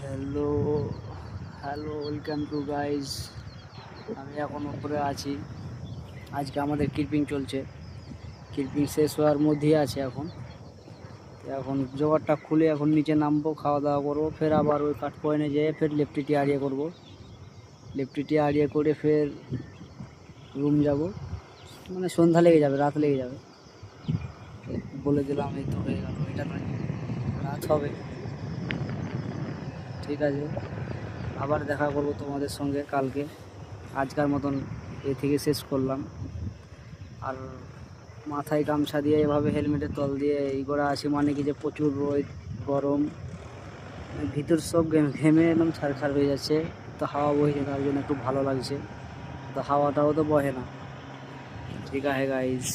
Hello hello welcome to guys. আমি এখন উপরে আছি। আজকে আমাদের ক্লিপিং চলছে, ক্লিপিং শেষ হওয়ার মধ্যেই আছে এখন জোগাড়টা খুলে এখন নিচে নামবো, খাওয়া দাওয়া করবো, ফের আবার ওই কাঠ পয়েন্টে যেয়ে ফের লেফটিটি আড়িয়ে করবো। লেফটিটি আড়িয়ে করে ফের রুম যাব, মানে সন্ধ্যা লেগে যাবে, রাত লেগে যাবে। বলে দিলাম, এই তো হয়ে গেল, এটা নয় রাত হবে। ঠিক আছে, আবার দেখা করবো তোমাদের সঙ্গে কালকে। আজকার মতন এ থেকে শেষ করলাম। আর মাথায় গামছা দিয়ে এভাবে হেলমেটের তল দিয়ে এই করা আছি, মানে কি যে প্রচুর রোদ গরম, ভিতর সব ঘেমে একদম ছারখার হয়ে যাচ্ছে। তো হাওয়া বইছে, তার জন্য একটু ভালো লাগছে। তো হাওয়াটাও তো বহে না। ঠিক আছে গাইজ।